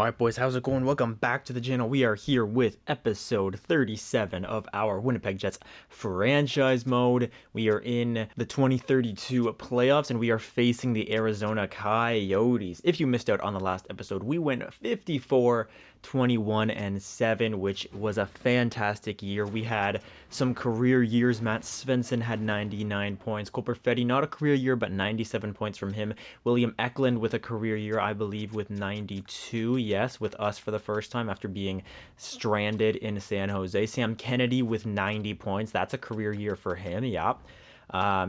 Alright boys, how's it going? Welcome back to the channel. We are here with episode 37 of our Winnipeg Jets franchise mode. We are in the 2032 playoffs and we are facing the Arizona Coyotes. If you missed out on the last episode, we went 54-21-7, which was a fantastic year. We had some career years. Matt Svensson had 99 points. Cole Perfetti, not a career year, but 97 points from him. William Eklund with a career year, I believe, with 92. Yes, with us for the first time after being stranded in San Jose. Sam Kennedy with 90 points. That's a career year for him. Yeah.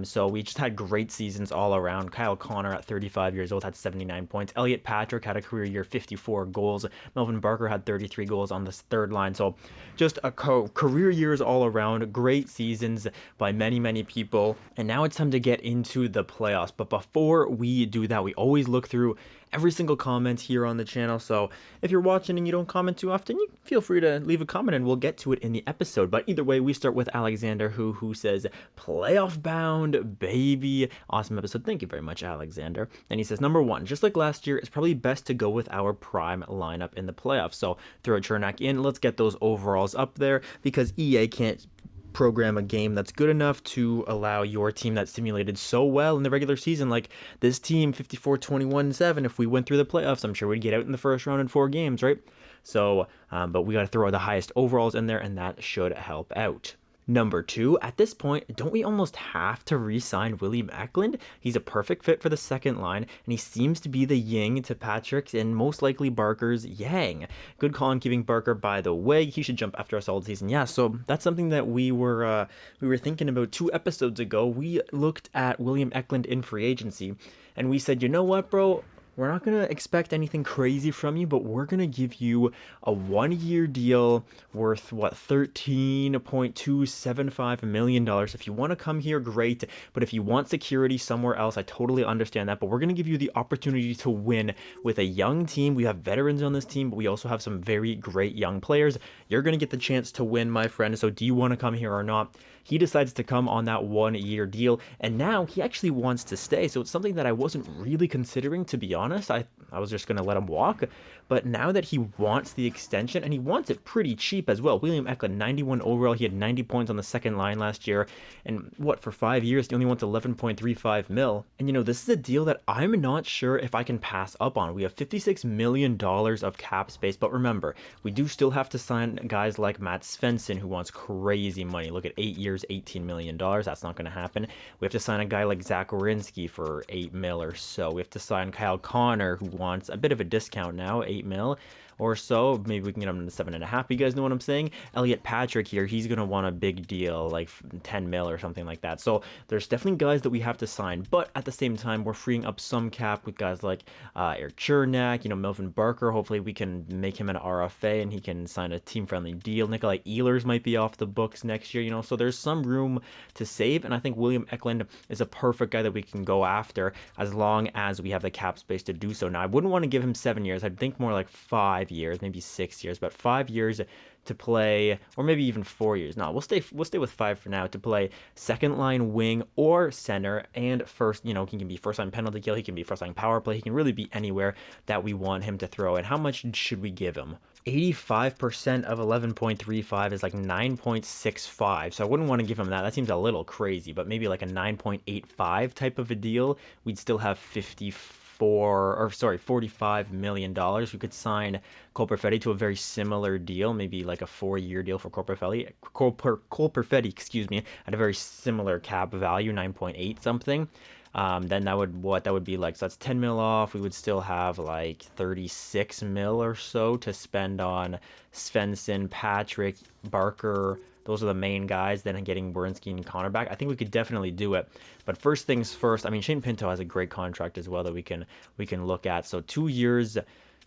So we just had great seasons all around. Kyle Connor at 35 years old had 79 points. Elliot Patrick had a career year, 54 goals. Melvin Barker had 33 goals on this third line. So just a career years all around. Great seasons by many people. And now it's time to get into the playoffs. But before we do that, we always look through every single comment here on the channel. So if you're watching and you don't comment too often, you feel free to leave a comment and we'll get to it in the episode. But either way, we start with Alexander who says playoff bound baby. Awesome episode. Thank you very much, Alexander. And he says, number one, just like last year, it's probably best to go with our prime lineup in the playoffs. So throw Chernak in. Let's get those overalls up there because EA can't program a game that's good enough to allow your team that simulated so well in the regular season, like this team 54-21-7. If we went through the playoffs, I'm sure we'd get out in the first round in 4 games, right? So but we got to throw the highest overalls in there and that should help out. Number two, at this point, don't we almost have to re-sign William Eklund? He's a perfect fit for the second line, and he seems to be the yin to Patrick's and most likely Barker's yang. Good call on keeping Barker, by the way. He should jump after a solid season. Yeah, so that's something that we were thinking about 2 episodes ago. We looked at William Eklund in free agency, and we said, you know what, bro? We're not going to expect anything crazy from you, but we're going to give you a 1-year deal worth, what, $13.275 million. If you want to come here, great. But if you want security somewhere else, I totally understand that. But we're going to give you the opportunity to win with a young team. We have veterans on this team, but we also have some very great young players. You're going to get the chance to win, my friend. So do you want to come here or not? He decides to come on that 1-year deal, and now he actually wants to stay. So it's something that I wasn't really considering, to be honest. I was just going to let him walk. But now that he wants the extension, and he wants it pretty cheap as well. William Eklund, 91 overall. He had 90 points on the second line last year. And what, for 5 years, he only wants 11.35 mil. And you know, this is a deal that I'm not sure if I can pass up on. We have $56 million of cap space. But remember, we do still have to sign guys like Matt Svensson, who wants crazy money. Look at 8 years, $18 million. That's not going to happen. We have to sign a guy like Zach Werenski for 8 mil or so. We have to sign Kyle Connor, who wants a bit of a discount now, 8 mil or so. Maybe we can get him to 7.5. You guys know what I'm saying? Elliot Patrick here, he's going to want a big deal, like 10 mil or something like that. So there's definitely guys that we have to sign, but at the same time, we're freeing up some cap with guys like Eric Chernak, you know, Melvin Barker. Hopefully we can make him an RFA and he can sign a team-friendly deal. Nikolai Ehlers might be off the books next year, you know, so there's some room to save, and I think William Eklund is a perfect guy that we can go after as long as we have the cap space to do so. Now, I wouldn't want to give him 7 years. I'd think more like 5 years, maybe 6 years, but 5 years to play, or maybe even 4 years. No, we'll stay with 5 for now, to play second line wing or center, and first, you know, he can be first line penalty kill, he can be first line power play, he can really be anywhere that we want him to throw. And how much should we give him? 85% of 11.35 is like 9.65, so I wouldn't want to give him that. That seems a little crazy, but maybe like a 9.85 type of a deal. We'd still have $45 million. We could sign Cole Perfetti to a very similar deal, maybe like a 4-year deal for Cole Perfetti, excuse me, at a very similar cap value, 9.8 something. Then that would be like, so that's 10 mil off. We would still have like 36 mil or so to spend on Svensson, Patrick, Barker. Those are the main guys. Then getting Werenski and Connor back, I think we could definitely do it. But first things first, I mean, Shane Pinto has a great contract as well that we can look at. So 2 years,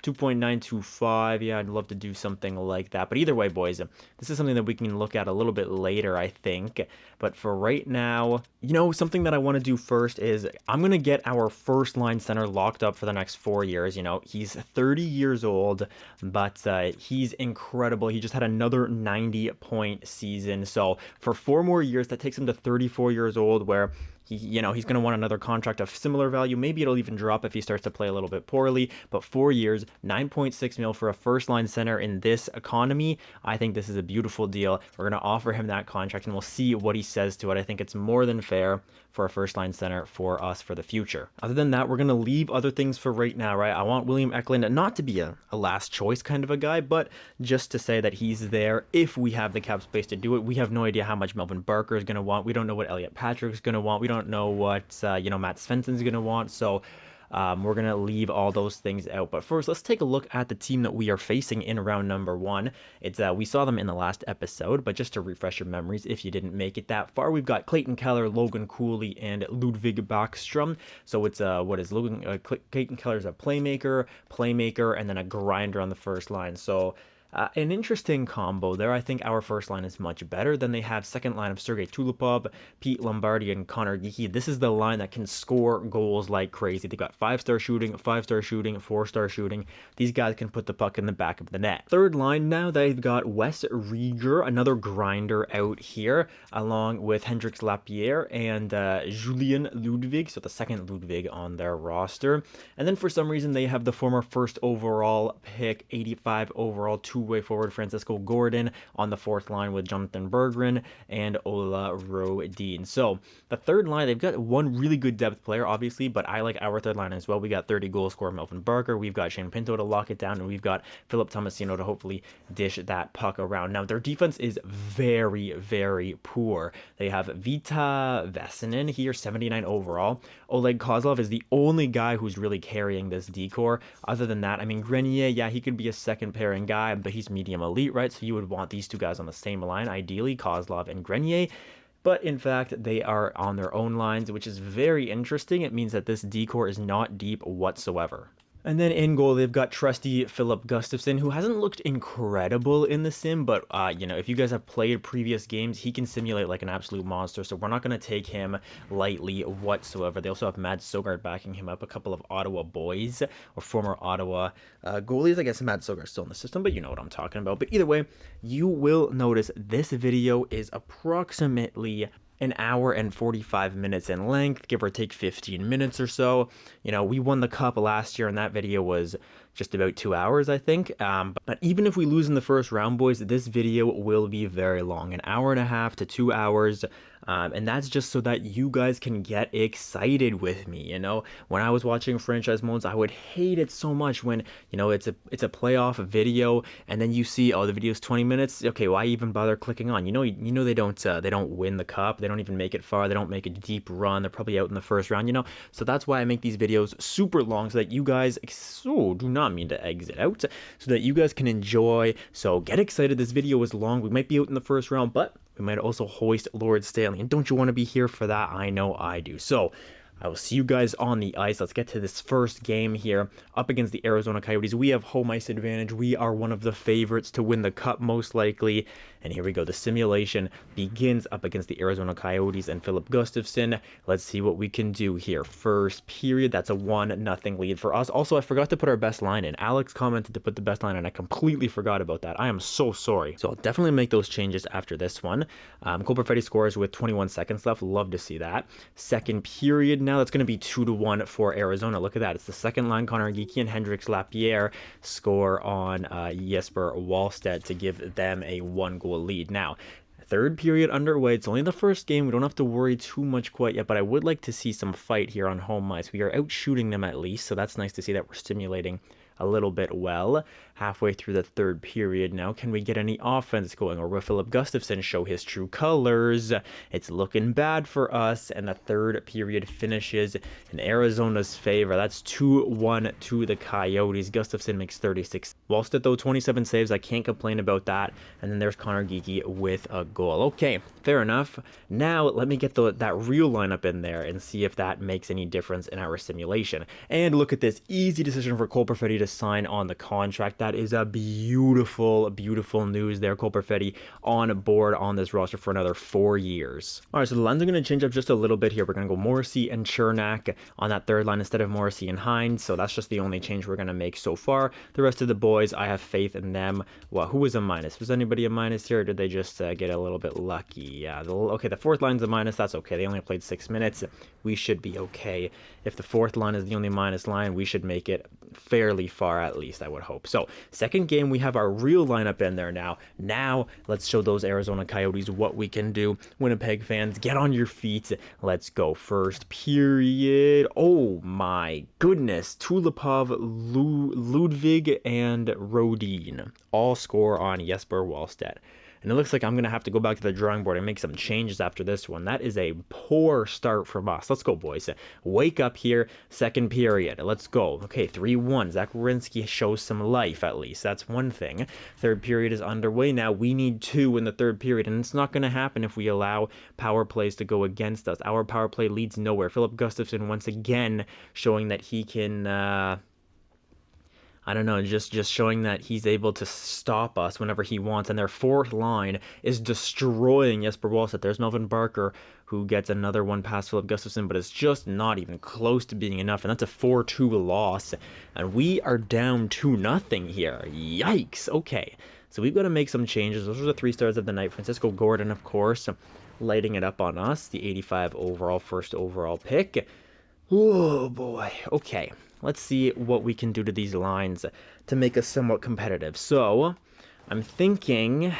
2.925. Yeah, I'd love to do something like that. But either way, boys, this is something that we can look at a little bit later, I think. But for right now, you know, something that I want to do first is I'm going to get our first line center locked up for the next 4 years. You know, he's 30 years old, but he's incredible. He just had another 90-point season. So for 4 more years, that takes him to 34 years old, where he's going to want another contract of similar value. Maybe it'll even drop if he starts to play a little bit poorly. But 4 years, 9.6 mil for a first-line center in this economy. I think this is a beautiful deal. We're going to offer him that contract, and we'll see what he says to it. I think it's more than fair for a first-line center for us for the future. Other than that, we're going to leave other things for right now, right? I want William Eklund not to be a last choice kind of a guy, but just to say that he's there if we have the cap space to do it. We have no idea how much Melvin Barker is going to want. We don't know what Elliot Patrick's going to want. We don't know what, Matt Svensson's going to want. So we're going to leave all those things out. But first, let's take a look at the team that we are facing in round number 1. It's we saw them in the last episode, but just to refresh your memories, if you didn't make it that far, we've got Clayton Keller, Logan Cooley, and Ludwig Backstrom. So it's Clayton Keller's a playmaker, and then a grinder on the first line. So an interesting combo there. I think our first line is much better than they have second line of Sergei Tulipov, Pete Lombardi, and Connor Geeky. This is the line that can score goals like crazy. They got 5-star shooting, 5-star shooting, 4-star shooting. These guys can put the puck in the back of the net. Third line now, they've got Wes Rieger, another grinder out here, along with Hendrix Lapierre and Julien Ludwig, so the second Ludwig on their roster. And then for some reason, they have the former first overall pick, 85 overall, two-way forward Francisco Gordon on the fourth line with Jonathan Berggren and Ola Rodin. So the third line, they've got one really good depth player, obviously, but I like our third line as well. We got 30 goal scorer Melvin Barker, we've got Shane Pinto to lock it down, and we've got Philip Tomasino to hopefully dish that puck around. Now, their defense is very, very poor. They have Vita Vesinen here, 79 overall. Oleg Kozlov is the only guy who's really carrying this decor. Other than that, I mean, Grenier, yeah, he could be a second pairing guy, but he's medium elite, right? So you would want these two guys on the same line, ideally, Kozlov and Grenier. But in fact, they are on their own lines, which is very interesting. It means that this decor is not deep whatsoever. And then in goal, they've got trusty Philip Gustafsson, who hasn't looked incredible in the sim, but, if you guys have played previous games, he can simulate like an absolute monster, so we're not going to take him lightly whatsoever. They also have Mads Sogard backing him up, a couple of Ottawa boys, or former Ottawa goalies. I guess Mads Sogaard's still in the system, but you know what I'm talking about. But either way, you will notice this video is approximately an hour and 45 minutes in length, give or take 15 minutes or so. We won the cup last year, and that video was just about 2 hours, I think. But even if we lose in the first round, boys, this video will be very long, an hour and a half to 2 hours. And that's just so that you guys can get excited with me. When I was watching franchise modes, I would hate it so much when, it's a playoff video, and then you see, oh, the video's 20 minutes. Okay, why even bother clicking on? They don't win the cup. They don't even make it far. They don't make a deep run. They're probably out in the first round, So that's why I make these videos super long, so that you guys do not mean to exit out, so that you guys can enjoy. So get excited. This video is long. We might be out in the first round, but we might also hoist Lord Stanley. And don't you want to be here for that? I know I do. So I will see you guys on the ice. Let's get to this first game here up against the Arizona Coyotes. We have home ice advantage. We are one of the favorites to win the cup, most likely. And here we go. The simulation begins up against the Arizona Coyotes and Philip Gustafsson. Let's see what we can do here. First period, that's a 1-0 lead for us. Also, I forgot to put our best line in. Alex commented to put the best line in. I completely forgot about that. I am so sorry. So I'll definitely make those changes after this one. Cole Perfetti scores with 21 seconds left. Love to see that. Second period now, that's going to be 2-1 for Arizona. Look at that. It's the second line. Connor Geeky and Hendrix Lapierre score on Jesper Wallstedt to give them a 1-goal lead. Now, third period underway. It's only the first game. We don't have to worry too much quite yet, but I would like to see some fight here on home ice. We are out shooting them at least, so that's nice to see that we're stimulating a little bit well. Halfway through the third period now, can we get any offense going, or will Philip Gustafsson show his true colors? It's looking bad for us, and the third period finishes in Arizona's favor. That's 2-1 to the Coyotes. Gustafsson makes 36. Wallstedt, though, 27 saves. I can't complain about that. And then there's Connor Geeky with a goal. Okay, fair enough. Now let me get that real lineup in there and see if that makes any difference in our simulation. And look at this easy decision for Cole Perfetti to sign on the contract. That is a beautiful, beautiful news there. Cole Perfetti on board on this roster for another 4 years. All right, so the lines are going to change up just a little bit here. We're going to go Morrissey and Chernak on that third line instead of Morrissey and Hines. So that's just the only change we're going to make so far. The rest of the boys, I have faith in them. Well, who was a minus? Was anybody a minus here, or did they just get a little bit lucky? Yeah, okay, the fourth line's a minus. That's okay. They only played 6 minutes. We should be okay. If the fourth line is the only minus line, we should make it fairly far, at least, I would hope. So, second game, we have our real lineup in there now. Now, let's show those Arizona Coyotes what we can do. Winnipeg fans, get on your feet. Let's go. First period. Oh my goodness. Tulipov, Ludwig, and Rodin all score on Jesper Wallstedt. And it looks like I'm going to have to go back to the drawing board and make some changes after this one. That is a poor start from us. Let's go, boys. Wake up here. Second period. Let's go. Okay, 3-1. Zach Werenski shows some life, at least. That's one thing. Third period is underway now. We need 2 in the third period, and it's not going to happen if we allow power plays to go against us. Our power play leads nowhere. Philip Gustafsson once again showing that he can... I don't know, just showing that he's able to stop us whenever he wants. And their fourth line is destroying Jesper Wallstedt. There's Melvin Barker, who gets another one past Philip Gustafsson, but it's just not even close to being enough. And that's a 4-2 loss. And we are down 2-0 here. Yikes. Okay, so we've got to make some changes. Those are the 3 stars of the night. Francisco Gordon, of course, lighting it up on us. The 85 overall, first overall pick. Oh, boy. Okay. Let's see what we can do to these lines to make us somewhat competitive. So, I'm thinking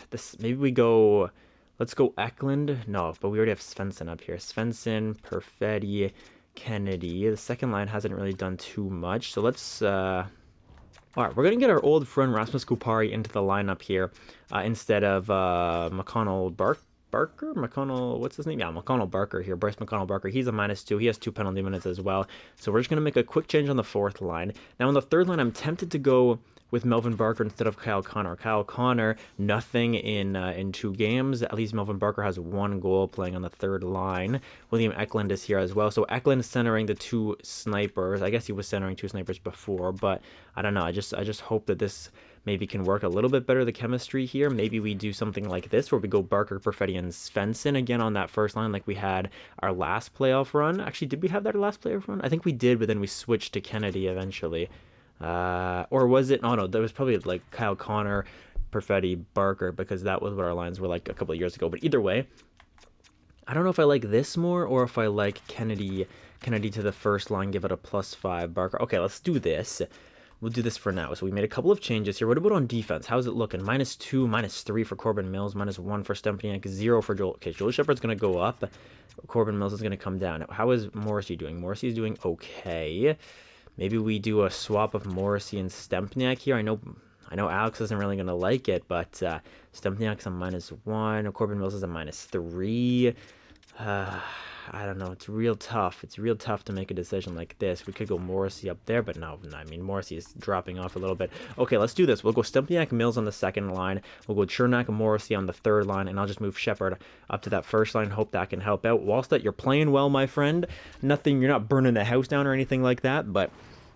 this. Maybe we go. Let's go Eklund. No, but we already have Svensson up here. Svensson, Perfetti, Kennedy. The second line hasn't really done too much. So let's. All right, we're gonna get our old friend Rasmus Kupari into the lineup here instead of McConnell McConnell, what's his name? Yeah, McConnell Barker here. Bryce McConnell Barker. He's a -2. He has 2 penalty minutes as well. So we're just going to make a quick change on the fourth line. Now, on the third line, I'm tempted to go with Melvin Barker instead of Kyle Connor. Kyle Connor, nothing in 2 games. At least Melvin Barker has 1 goal playing on the third line. William Eklund is here as well. So Eklund is centering the 2 snipers. I guess he was centering 2 snipers before, but I don't know. I just hope that this maybe can work a little bit better, the chemistry here. Maybe we do something like this where we go Barker, Perfetti, and Svensson again on that first line like we had our last playoff run. Actually, did we have that last playoff run? I think we did, but then we switched to Kennedy eventually. Or was it? Oh, no, that was probably like Kyle Connor, Perfetti, Barker, because that was what our lines were like a couple of years ago. But either way, I don't know if I like this more or if I like Kennedy to the first line, give it a +5. Barker. Okay, let's do this. We'll do this for now. So we made a couple of changes here. What about on defense? How's it looking? -2, -3 for Corbin Mills, -1 for Stempniak, 0 for Joel. Okay, Joel Shepherd's going to go up. Corbin Mills is going to come down. How is Morrissey doing? Morrissey's doing okay. Maybe we do a swap of Morrissey and Stempniak here. I know Alex isn't really going to like it, but Stempniak's a -1. Corbin Mills is a -3. I don't know. It's real tough. It's real tough to make a decision like this. We could go Morrissey up there, but no. I mean, Morrissey is dropping off a little bit. Okay, let's do this. We'll go Stempniak, Mills on the second line. We'll go Chernak, Morrissey on the third line, and I'll just move Shepard up to that first line. Hope that can help out. Wallstedt, you're playing well, my friend. Nothing. You're not burning the house down or anything like that, but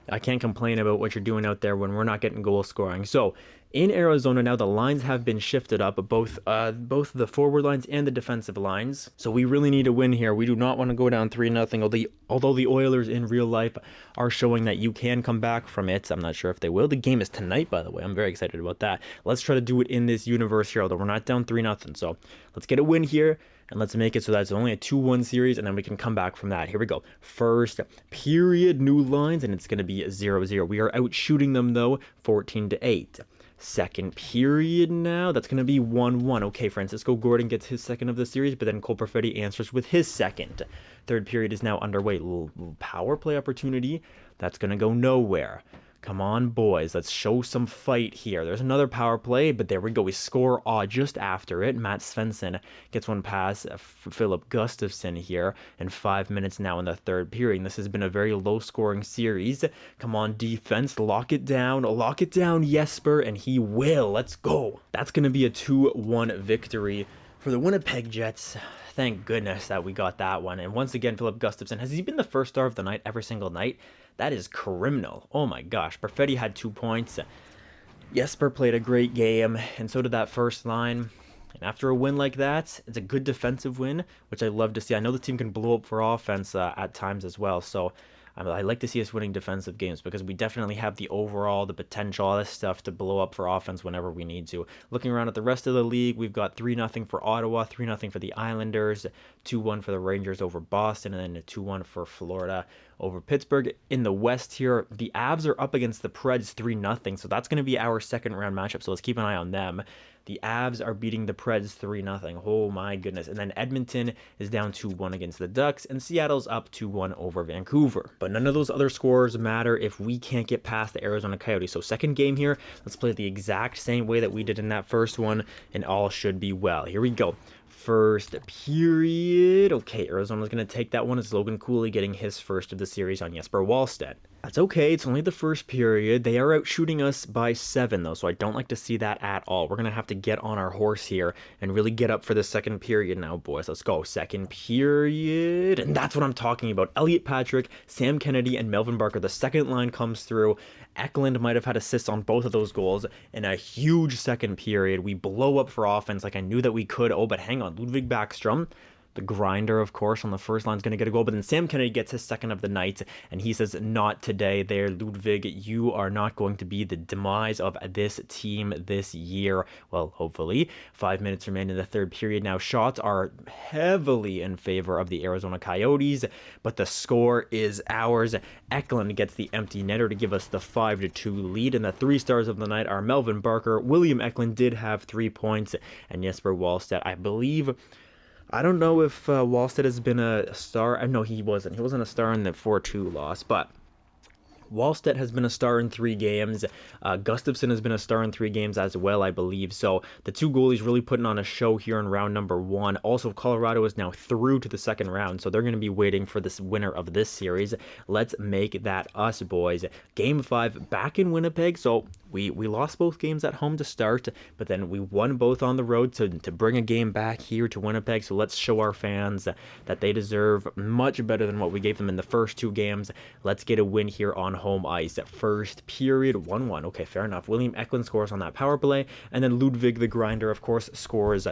I can't complain about what you're doing out there when we're not getting goal scoring. So, in Arizona now, the lines have been shifted up, both the forward lines and the defensive lines. So we really need a win here. We do not want to go down 3-0, although the Oilers in real life are showing that you can come back from it. I'm not sure if they will. The game is tonight, by the way. I'm very excited about that. Let's try to do it in this universe here, although we're not down 3-0. So let's get a win here. And let's make it so that's only a 2-1 series, and then we can come back from that. Here we go. First period, new lines, and it's going to be 0-0. We are out shooting them, though, 14-8. Second period now, that's going to be 1-1. Okay, Francisco Gordon gets his second of the series, but then Cole Perfetti answers with his second. Third period is now underway. Little power play opportunity. That's going to go nowhere. Come on, boys. Let's show some fight here. There's another power play, but there we go. We score just after it. Matt Svensson gets one pass for Philip Gustafsson here, and 5 minutes now in the third period. This has been a very low-scoring series. Come on, defense. Lock it down. Lock it down, Jesper, and he will. Let's go. That's going to be a 2-1 victory for the Winnipeg Jets. Thank goodness that we got that one. And once again, Philip Gustafsson, has he been the first star of the night every single night? That is criminal. Oh my gosh. Perfetti had 2 points. Jesper played a great game, and so did that first line. And after a win like that, it's a good defensive win, which I love to see. I know the team can blow up for offense at times as well, so I like to see us winning defensive games because we definitely have the overall, the potential, all this stuff to blow up for offense whenever we need to. Looking around at the rest of the league, we've got 3-0 for Ottawa, 3-0 for the Islanders, 2-1 for the Rangers over Boston, and then 2-1 for Florida over Pittsburgh. In the West here, the Avs are up against the Preds 3-0, so that's going to be our second round matchup, so let's keep an eye on them. The Avs are beating the Preds 3-0. Oh my goodness. And then Edmonton is down 2-1 against the Ducks, and Seattle's up 2-1 over Vancouver. But none of those other scores matter if we can't get past the Arizona Coyotes. So second game here, let's play it the exact same way that we did in that first one, and all should be well. Here we go. First period. Okay, Arizona's going to take that one. It's Logan Cooley getting his first of the series on Jesper Wallstedt. That's okay. It's only the first period. They are out shooting us by 7, though, so I don't like to see that at all. We're going to have to get on our horse here and really get up for the second period now, boys. Let's go. Second period. And that's what I'm talking about. Elliot Patrick, Sam Kennedy, and Melvin Barker. The second line comes through. Eklund might have had assists on both of those goals in a huge second period. We blow up for offense like I knew that we could. Oh, but hang on. Ludwig Backstrom, the grinder, of course, on the first line is going to get a goal. But then Sam Kennedy gets his second of the night, and he says, not today there, Ludwig. You are not going to be the demise of this team this year. Well, hopefully. 5 minutes remain in the third period. Now, shots are heavily in favor of the Arizona Coyotes, but the score is ours. Eklund gets the empty netter to give us the 5-2 lead, and the 3 stars of the night are Melvin Barker. William Eklund did have 3 points, and Jesper Wallstedt, I believe... I don't know if Wallstedt has been a star. No, he wasn't. He wasn't a star in the 4-2 loss, but Wallstedt has been a star in 3 games. Gustafsson has been a star in 3 games as well, I believe. So the 2 goalies really putting on a show here in round number 1. Also, Colorado is now through to the second round, so they're going to be waiting for this winner of this series. Let's make that us, boys. Game 5 back in Winnipeg. So we lost both games at home to start, but then we won both on the road to bring a game back here to Winnipeg. So let's show our fans that they deserve much better than what we gave them in the first 2 games. Let's get a win here on home ice. At first period, 1-1. Okay, fair enough. William Eklund scores on that power play, and then Ludwig the grinder, of course, scores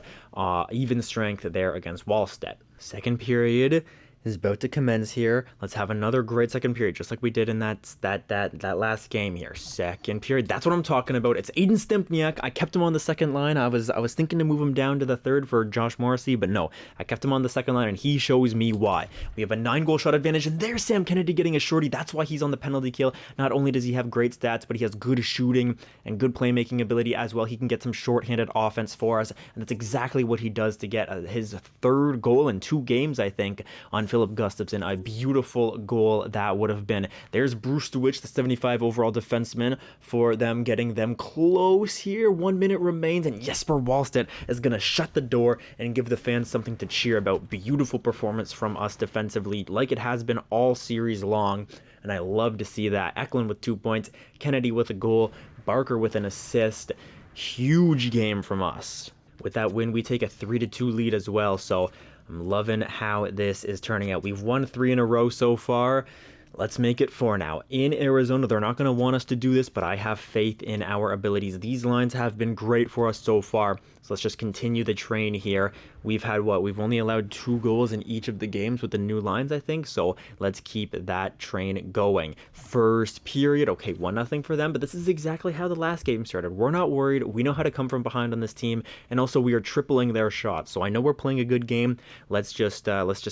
even strength there against Wallstedt. Second period is about to commence here. Let's have another great second period, just like we did in that last game here. Second period, that's what I'm talking about. It's Aiden Stempniak. I kept him on the second line. I was thinking to move him down to the third for Josh Morrissey, but no, I kept him on the second line, and he shows me why. We have a 9-goal shot advantage, and there's Sam Kennedy getting a shorty. That's why he's on the penalty kill. Not only does he have great stats, but he has good shooting and good playmaking ability as well. He can get some shorthanded offense for us, and that's exactly what he does to get his 3rd goal in 2 games, I think, on Philip Gustafsson. A beautiful goal that would have been. There's Bruce DeWitch, the 75 overall defenseman, for them getting them close here. 1 minute remains, and Jesper Wallstedt is going to shut the door and give the fans something to cheer about. Beautiful performance from us defensively, like it has been all series long, and I love to see that. Eklund with 2 points, Kennedy with a goal, Barker with an assist. Huge game from us. With that win, we take a 3-2 lead as well, so I'm loving how this is turning out. We've won 3 in a row so far. Let's make it 4 now. In Arizona, they're not going to want us to do this, but I have faith in our abilities. These lines have been great for us so far, so let's just continue the train here. We've had We've only allowed 2 goals in each of the games with the new lines, I think, so let's keep that train going. First period, okay, 1-0 for them, but this is exactly how the last game started. We're not worried. We know how to come from behind on this team, and also we are tripling their shots, so I know we're playing a good game. Let's just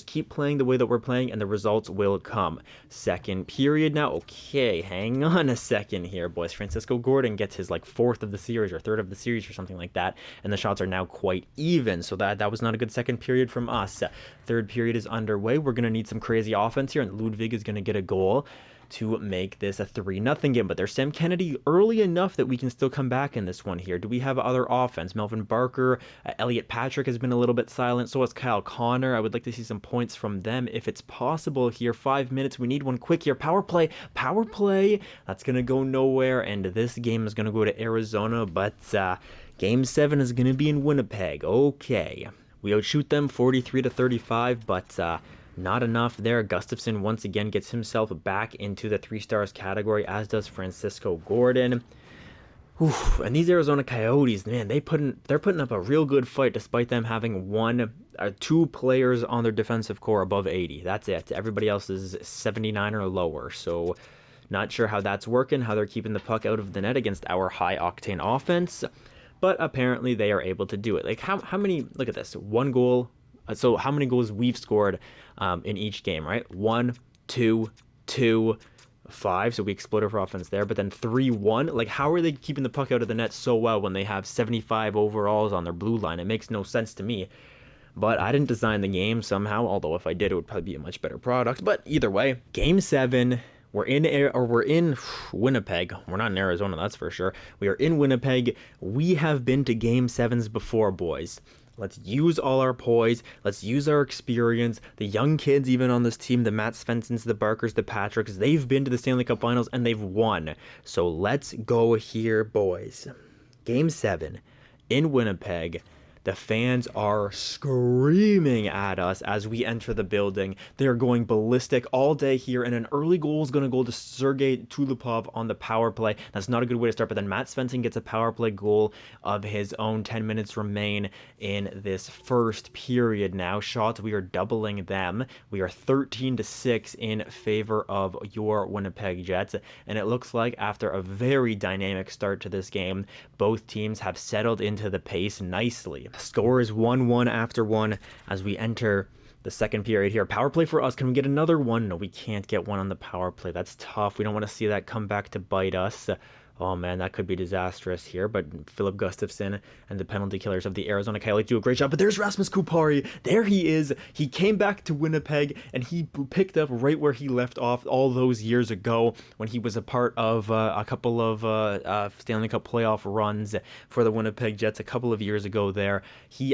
keep playing the way that we're playing, and the results will come. Second period now. Okay, hang on a second here, boys. Francisco Gordon gets his 4th of the series or 3rd of the series or something like that, and the shots are now quite even, so that was not a good second period from us. Third period is underway. We're going to need some crazy offense here, and Ludwig is going to get a goal to make this a 3-0 game, but there's Sam Kennedy early enough that we can still come back in this one here. Do we have other offense? Melvin Barker, Elliot Patrick has been a little bit silent, so has Kyle Connor. I would like to see some points from them if it's possible here. 5 minutes, we need one quick here. Power play, that's gonna go nowhere, and this game is gonna go to Arizona, but game 7 is gonna be in Winnipeg. Okay, we outshoot them 43-35, but not enough there. Gustafsson once again gets himself back into the 3 stars category, as does Francisco Gordon. Oof, and these Arizona Coyotes, man, they're putting up a real good fight despite them having two players on their defensive core above 80. That's it. Everybody else is 79 or lower. So not sure how that's working, how they're keeping the puck out of the net against our high octane offense, but apparently they are able to do it. Like how many? Look at this, one goal. So how many goals we've scored in each game, right? 1, 2, 2. 5, so we exploded for offense there, but then 3-1. Like, how are they keeping the puck out of the net so well when they have 75 overalls on their blue line? It makes no sense to me. But I didn't design the game somehow, although if I did, it would probably be a much better product. But either way, Game 7, we're in Winnipeg. We're not in Arizona, that's for sure. We are in Winnipeg. We have been to Game 7s before, boys. Let's use all our poise. Let's use our experience. The young kids even on this team, the Matt Svensons, the Barkers, the Patricks, they've been to the Stanley Cup Finals and they've won. So let's go here, boys. Game 7 in Winnipeg. The fans are screaming at us as we enter the building. They're going ballistic all day here, and an early goal is going to go to Sergei Tulipov on the power play. That's not a good way to start, but then Matt Svensson gets a power play goal of his own. 10 minutes remain in this first period now. Shots, we are doubling them. We are 13-6 in favor of your Winnipeg Jets, and it looks like after a very dynamic start to this game, both teams have settled into the pace nicely. Score is 1-1 after 1 as we enter the second period here. Power play for us. Can we get another one? No, we can't get one on the power play. That's tough. We don't want to see that come back to bite us. Oh man, that could be disastrous here, but Philip Gustafsson and the penalty killers of the Arizona Coyotes do a great job. But there's Rasmus Kupari. There he is. He came back to Winnipeg, and he picked up right where he left off all those years ago when he was a part of a couple of Stanley Cup playoff runs for the Winnipeg Jets a couple of years ago there.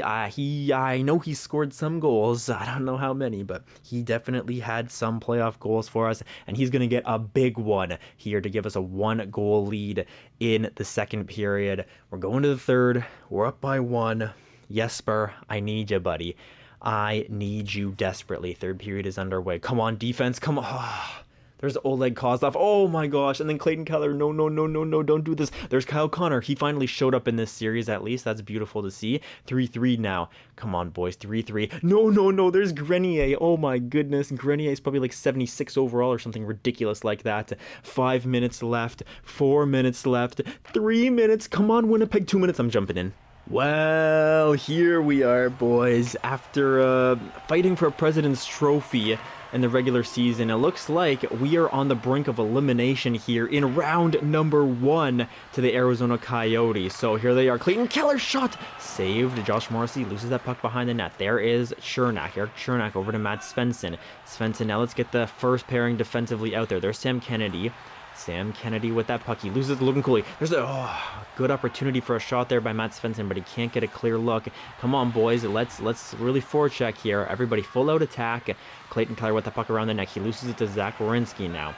I know he scored some goals. I don't know how many, but he definitely had some playoff goals for us, and he's going to get a big one here to give us a 1-goal lead in the second period. We're going to the third. We're up by 1. Jesper, I need you, buddy. I need you desperately. Third period is underway. Come on, defense. Come on. There's Oleg Kozlov. Oh my gosh. And then Clayton Keller. No, don't do this. There's Kyle Connor. He finally showed up in this series at least. That's beautiful to see. 3-3 now. Come on, boys. 3-3. No. There's Grenier. Oh my goodness. Grenier is probably like 76 overall or something ridiculous like that. 5 minutes left. 4 minutes left. 3 minutes. Come on, Winnipeg. 2 minutes. I'm jumping in. Well, here we are, boys. After fighting for a President's Trophy in the regular season, it looks like we are on the brink of elimination here in round number 1 to the Arizona Coyotes. So here they are. Clayton Keller shot saved. Josh Morrissey loses that puck behind the net. There is Chernak. Eric Chernak over to Matt Svensson. Svensson, now let's get the first pairing defensively out there. There's Sam Kennedy. Sam Kennedy with that puck. He loses to Logan Cooley. There's a good opportunity for a shot there by Matt Svensson, but he can't get a clear look. Come on, boys. Let's really forecheck here. Everybody full out attack. Clayton Keller with the puck around the neck. He loses it to Zach Werenski now.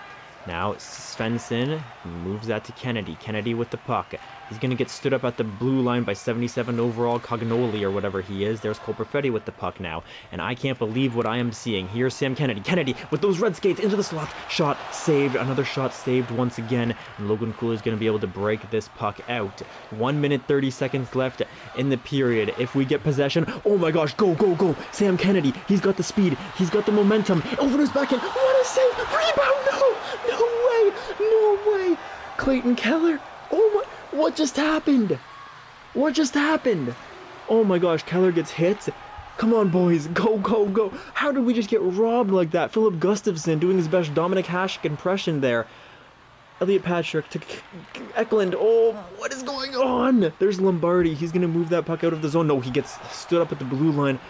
Now Svensson moves that to Kennedy. Kennedy with the puck. He's going to get stood up at the blue line by 77 overall Cognoli or whatever he is. There's Cole Perfetti with the puck now. And I can't believe what I am seeing. Here's Sam Kennedy. Kennedy with those red skates into the slot. Shot saved. Another shot saved once again. And Logan Cooley is going to be able to break this puck out. 1 minute 30 seconds left in the period. If we get possession, oh my gosh, go. Sam Kennedy. He's got the speed. He's got the momentum. Over his backhand. What a save. Rebound. No way. Clayton Keller. Oh my. What just happened? Oh my gosh, Keller gets hit. Come on, boys. Go. How did we just get robbed like that? Philip Gustafsson doing his best Dominic Hasek impression there. Elliot Patrick to Eklund. Oh, what is going on? There's Lombardi. He's going to move that puck out of the zone. No, he gets stood up at the blue line.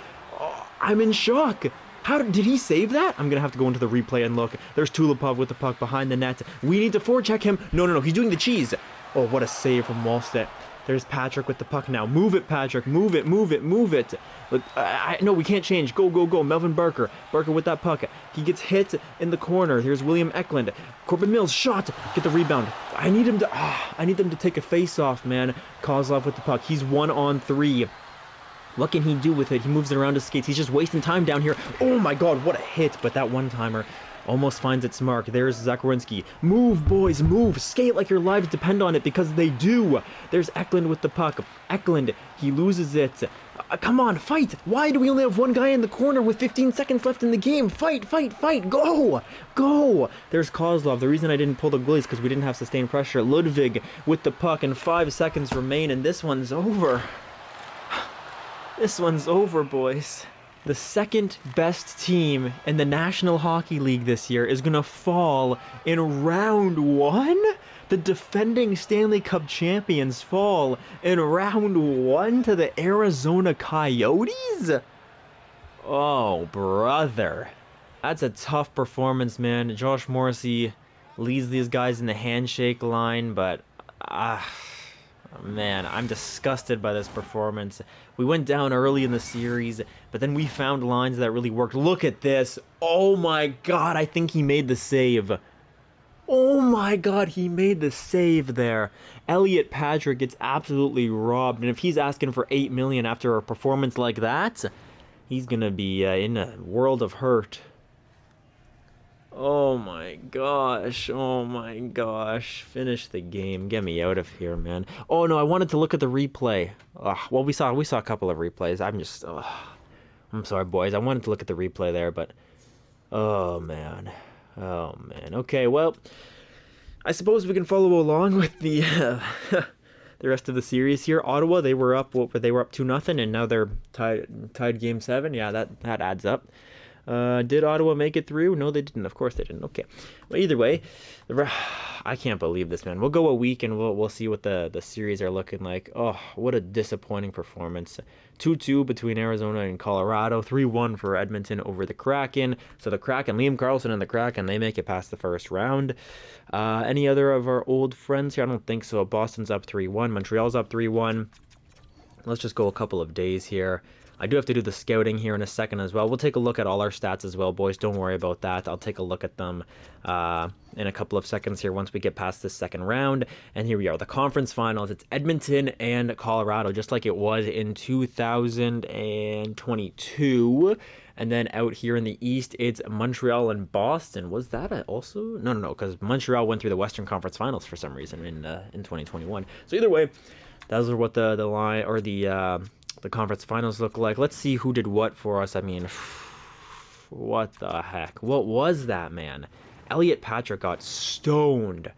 Oh, I'm in shock. Did he save that? I'm going to have to go into the replay and look. There's Tulipov with the puck behind the net. We need to forecheck him. No. He's doing the cheese. Oh, what a save from Wallstedt. There's Patrick with the puck now. Move it, Patrick. Move it. Look, no, we can't change. Go. Melvin Barker. Barker with that puck. He gets hit in the corner. Here's William Eklund. Corbin Mills, shot. Get the rebound. I need them to take a face-off, man. Kozlov with the puck. He's 1-on-3. What can he do with it? He moves it around his skates. He's just wasting time down here. Oh my god, what a hit. But that one-timer Almost finds its mark. There's Zacharinsky. Move, boys, move. Skate like your lives depend on it, because they do. There's Eklund with the puck. Eklund, he loses it. Come on, fight. Why do we only have one guy in the corner with 15 seconds left in the game? Fight, fight, fight. Go. Go. There's Kozlov. The reason I didn't pull the goalie is because we didn't have sustained pressure. Ludwig with the puck, and 5 seconds remain, and this one's over. This one's over, boys. The second best team in the National Hockey League this year is going to fall in round 1? The defending Stanley Cup champions fall in round 1 to the Arizona Coyotes? Oh, brother. That's a tough performance, man. Josh Morrissey leads these guys in the handshake line, but man, I'm disgusted by this performance. We went down early in the series, but then we found lines that really worked. Look at this. Oh my god, I think he made the save. Oh my god, he made the save there. Elliot Patrick gets absolutely robbed, and if he's asking for $8 million after a performance like that, he's gonna be in a world of hurt. Oh my gosh, oh my gosh. Finish the game. Get me out of here, man. Oh no, I wanted to look at the replay. Well, we saw a couple of replays. I'm sorry, boys. I wanted to look at the replay there, but oh man. Oh man. Okay, well, I suppose we can follow along with the the rest of the series here. Ottawa, they were up 2-0, and now they're tied game 7. Yeah, that adds up. Did Ottawa make it through? No, they didn't. Of course they didn't. Okay. Well, either way, I can't believe this, man. We'll go a week and we'll see what the series are looking like. Oh, what a disappointing performance. 2-2 between Arizona and Colorado. 3-1 for Edmonton over the Kraken. So the Kraken, Liam Karlsson and the Kraken, they make it past the first round. Any other of our old friends here? I don't think so. Boston's up 3-1. Montreal's up 3-1. Let's just go a couple of days here. I do have to do the scouting here in a second as well. We'll take a look at all our stats as well, boys. Don't worry about that. I'll take a look at them in a couple of seconds here once we get past this second round. And here we are, the conference finals. It's Edmonton and Colorado, just like it was in 2022. And then out here in the East, it's Montreal and Boston. Was that also? No, because Montreal went through the Western Conference Finals for some reason in 2021. So either way, those are what the line or the conference finals look like. Let's see who did what for us. I mean, what the heck? What was that, man? Elliot Patrick got stoned.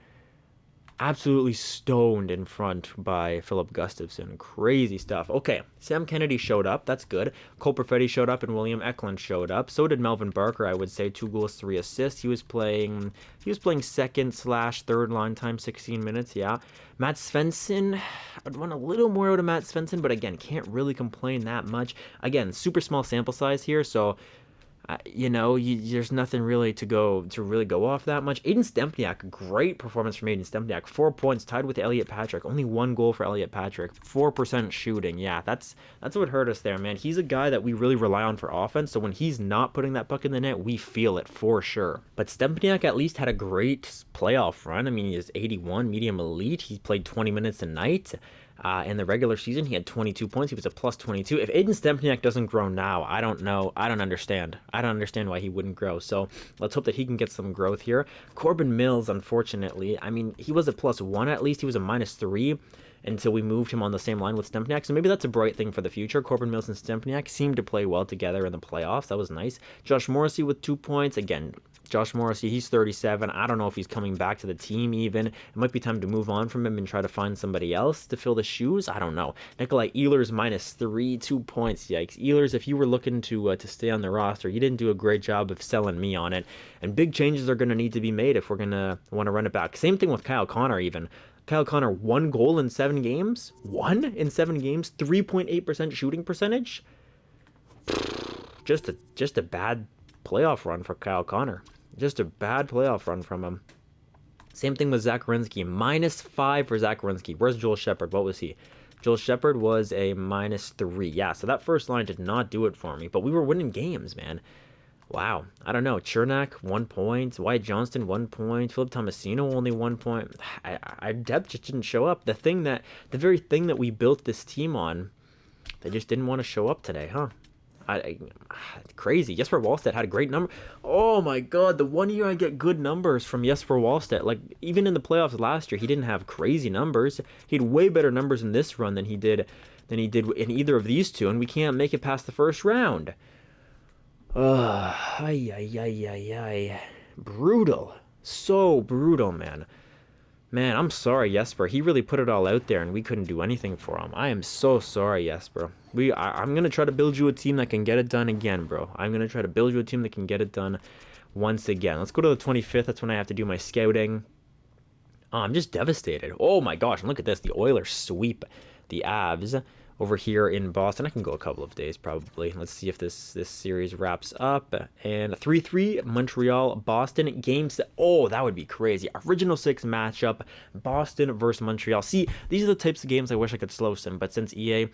Absolutely stoned in front by Philip Gustafson. Crazy stuff. Okay, Sam Kennedy showed up. That's good. Cole Perfetti showed up and William Eklund showed up. So did Melvin Barker, I would say. 2 goals, 3 assists. He was playing second/third line time, 16 minutes, yeah. Matt Svensson, I'd want a little more out of Matt Svensson, but again, can't really complain that much. Again, super small sample size here, so there's nothing really to really go off that much. Aiden Stempniak, great performance from Aiden Stempniak. 4 points, tied with Elliot Patrick. Only 1 goal for Elliot Patrick. 4% shooting. Yeah, that's what hurt us there, man. He's a guy that we really rely on for offense, so when he's not putting that puck in the net, we feel it for sure. But Stempniak at least had a great playoff run. I mean, he is 81, medium elite. He played 20 minutes a night. In the regular season, he had 22 points. He was a plus 22. If Aiden Stempniak doesn't grow now, I don't know. I don't understand. I don't understand why he wouldn't grow. So let's hope that he can get some growth here. Corbin Mills, unfortunately, I mean, he was a +1 at least. He was a -3 until we moved him on the same line with Stempniak. So maybe that's a bright thing for the future. Corbin Mills and Stempniak seemed to play well together in the playoffs. That was nice. Josh Morrissey with 2 points. Again, Josh Morrissey, he's 37. I don't know if he's coming back to the team even. It might be time to move on from him and try to find somebody else to fill the shoes. I don't know. Nikolai Ehlers -3, 2 points. Yikes. Ehlers, if you were looking to stay on the roster, you didn't do a great job of selling me on it. And big changes are going to need to be made if we're going to want to run it back. Same thing with Kyle Connor even. Kyle Connor, 1 goal in 7 games? 1 in 7 games? 3.8% shooting percentage? Just a bad playoff run for Kyle Connor. Just a bad playoff run from him. Same thing with Zacharinsky. -5 for Zacharinsky. Where's Joel Shepherd? What was he? Joel Shepherd was a -3. Yeah, so that first line did not do it for me. But we were winning games, man. Wow. I don't know. Chernak, 1 point. Wyatt Johnston, 1 point. Philip Tomasino, only 1 point. Our depth just didn't show up. The very thing that we built this team on, they just didn't want to show up today, huh? Crazy. Jesper Wallstedt had a great number. Oh my god, the one year I get good numbers from Jesper Wallstedt. Like, even in the playoffs last year, he didn't have crazy numbers. He had way better numbers in this run than he did in either of these two, and we can't make it past the first round. Ay, ay, ay, ay, ay. Brutal. So brutal, man. Man, I'm sorry, Jesper. He really put it all out there, and we couldn't do anything for him. I am so sorry, Jesper. I'm going to try to build you a team that can get it done again, bro. I'm going to try to build you a team that can get it done once again. Let's go to the 25th. That's when I have to do my scouting. Oh, I'm just devastated. Oh, my gosh. And look at this. The Oilers sweep the Avs over here in Boston. I can go a couple of days probably. Let's see if this series wraps up. And 3-3 Montreal Boston games. Oh, that would be crazy. Original six matchup, Boston versus Montreal. See, these are the types of games I wish I could slow sim, but since EA,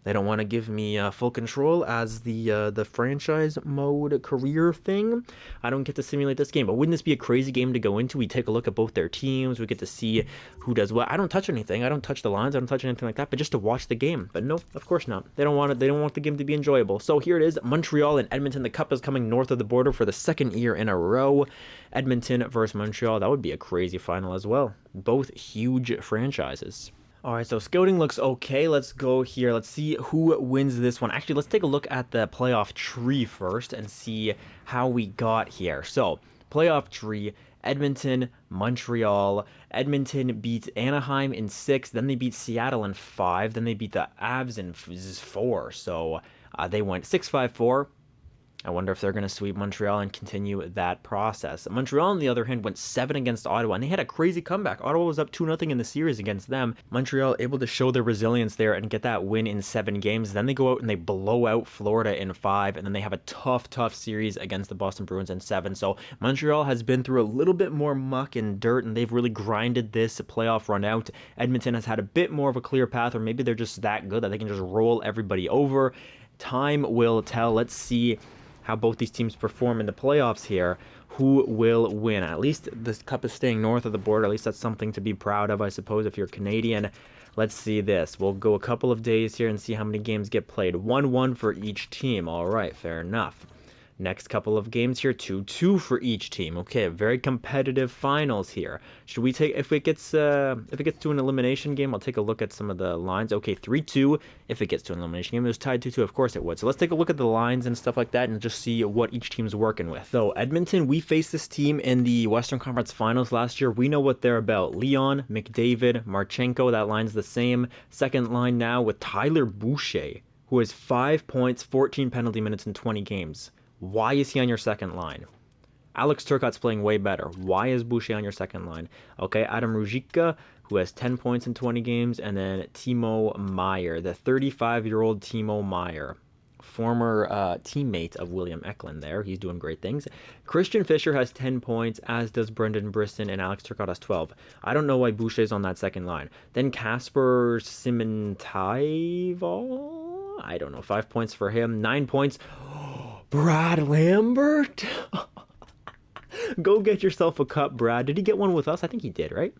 they don't want to give me full control as the franchise mode career thing, I don't get to simulate this game. But wouldn't this be a crazy game to go into? We take a look at both their teams. We get to see who does what. I don't touch anything. I don't touch the lines. I don't touch anything like that. But just to watch the game. But no, of course not. They don't want it. They don't want the game to be enjoyable. So here it is: Montreal and Edmonton. The Cup is coming north of the border for the second year in a row. Edmonton versus Montreal. That would be a crazy final as well. Both huge franchises. All right, so scouting looks okay. Let's go here. Let's see who wins this one. Actually, let's take a look at the playoff tree first and see how we got here. So, playoff tree, Edmonton, Montreal. Edmonton beat Anaheim in 6, then they beat Seattle in 5, then they beat the Avs in 4. So, they went 6-5-4. I wonder if they're going to sweep Montreal and continue that process. Montreal, on the other hand, went 7 against Ottawa, and they had a crazy comeback. Ottawa was up 2-0 in the series against them. Montreal able to show their resilience there and get that win in 7 games. Then they go out and they blow out Florida in 5, and then they have a tough series against the Boston Bruins in 7. So Montreal has been through a little bit more muck and dirt, and they've really grinded this playoff run out. Edmonton has had a bit more of a clear path, or maybe they're just that good that they can just roll everybody over. Time will tell. Let's see how both these teams perform in the playoffs here. Who will win? At least this cup is staying north of the border. At least that's something to be proud of, I suppose, if you're Canadian. Let's see this. We'll go a couple of days here and see how many games get played. 1-1 for each team. All right, fair enough. Next couple of games here, 2-2 for each team. Okay, very competitive finals here. Should we take, if it gets to an elimination game, I'll take a look at some of the lines. Okay, 3-2 if it gets to an elimination game. It was tied 2-2, of course it would. So let's take a look at the lines and stuff like that and just see what each team's working with. So Edmonton, we faced this team in the Western Conference Finals last year. We know what they're about. Leon, McDavid, Marchenko, that line's the same. Second line now with Tyler Boucher, who has 5 points, 14 penalty minutes in 20 games. Why is he on your second line? Alex Turcotte's playing way better. Why is Boucher on your second line? Okay, Adam Ruzicka, who has 10 points in 20 games, and then Timo Meier, the 35-year-old Timo Meier, former teammate of William Eklund there. He's doing great things. Christian Fischer has 10 points, as does Brendan Brisson, and Alex Turcotte has 12. I don't know why Boucher's on that second line. Then Kasper Simantaival, I don't know, 5 points for him. 9 points. Brad Lambert? Go get yourself a cup, Brad. Did he get one with us? I think he did, right?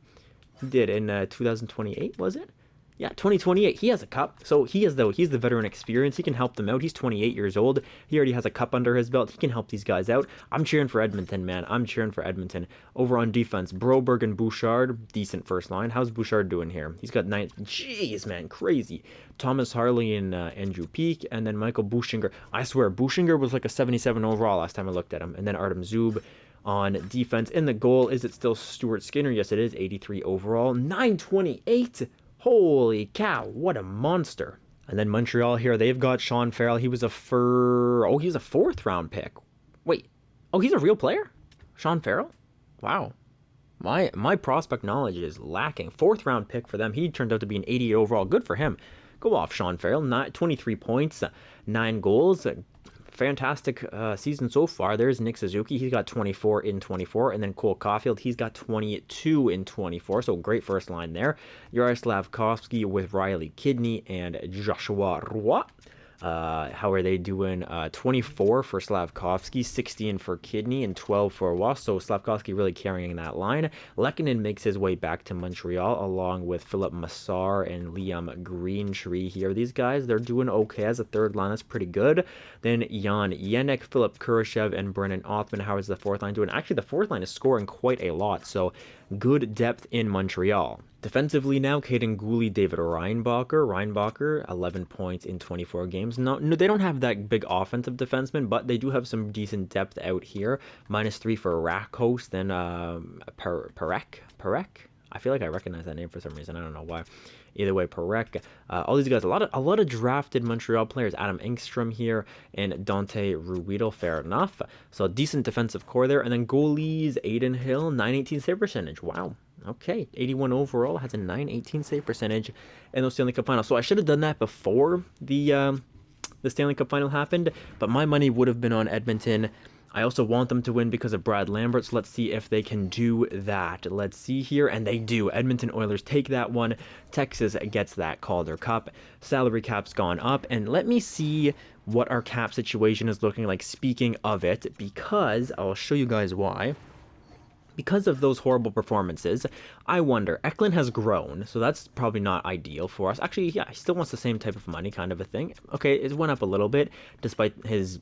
He did in 2028, was it? Yeah, 2028. He has a cup. So he's the veteran experience. He can help them out. He's 28 years old. He already has a cup under his belt. He can help these guys out. I'm cheering for Edmonton, man. I'm cheering for Edmonton. Over on defense, Broberg and Bouchard, decent first line. How's Bouchard doing here? He's got 9. Jeez, man, crazy. Thomas Harley and Andrew Peak, and then Michael Buchinger. I swear, Buchinger was like a 77 overall last time I looked at him. And then Artem Zub on defense. In the goal, is it still Stuart Skinner? Yes, it is. 83 overall. 928. Holy cow, what a monster. And then Montreal here, they've got Sean Farrell. He was a he's a 4th round pick. Wait. Oh, he's a real player? Sean Farrell? Wow. My prospect knowledge is lacking. 4th round pick for them. He turned out to be an 88 overall. Good for him. Go off, Sean Farrell. 23 points, 9 goals. Fantastic season so far. There's Nick Suzuki. He's got 24 in 24. And then Cole Caulfield, he's got 22 in 24. So great first line there. Yaroslav Kovsky with Riley Kidney and Joshua Roy. How are they doing? 24 for Slavkovsky, 16 for Kidney, and 12 for Wass. So Slavkovsky really carrying that line. Lehkonen makes his way back to Montreal along with Philip Massar and Liam Greentree here. These guys, they're doing okay as a third line. That's pretty good. Then Jan Jenik, Philip Kurashev, and Brennan Othman. How is the fourth line doing? Actually, the fourth line is scoring quite a lot, so good depth in Montreal. Defensively now, Caden Gooley, David Reinbacher, 11 points in 24 games. No, they don't have that big offensive defenseman, but they do have some decent depth out here. -3 for Rakos, then Perek. I feel like I recognize that name for some reason. I don't know why. Either way, Perek. All these guys, a lot of drafted Montreal players. Adam Engstrom here and Dante Ruido. Fair enough. So a decent defensive core there. And then goalies, Aiden Hill, 918 save percentage. Wow. Okay, 81 overall, has a 918 save percentage in those Stanley Cup finals. So I should have done that before the Stanley Cup final happened, but my money would have been on Edmonton. I also want them to win because of Brad Lambert, so let's see if they can do that. Let's see here, and they do. Edmonton Oilers take that one. Texas gets that Calder Cup. Salary cap's gone up, and let me see what our cap situation is looking like, speaking of it, because I'll show you guys why. Because of those horrible performances, I wonder, Eklund has grown, so that's probably not ideal for us. Actually, yeah, he still wants the same type of money kind of a thing. Okay, it went up a little bit, despite his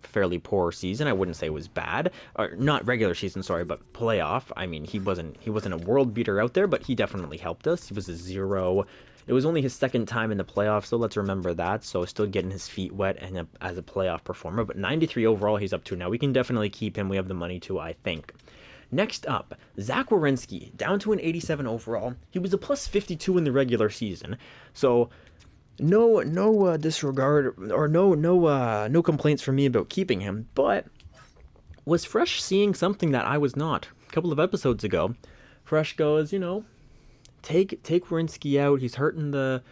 fairly poor season. I wouldn't say it was bad, or not regular season, sorry, but playoff. I mean, he wasn't a world beater out there, but he definitely helped us. He was a 0. It was only his second time in the playoffs, so let's remember that. So still getting his feet wet and as a playoff performer, but 93 overall he's up to now. We can definitely keep him. We have the money to, I think. Next up, Zach Werenski, down to an 87 overall. He was a +52 in the regular season, so no disregard or no complaints from me about keeping him. But was Fresh seeing something that I was not? A couple of episodes ago, Fresh goes, take Werenski out. He's hurting the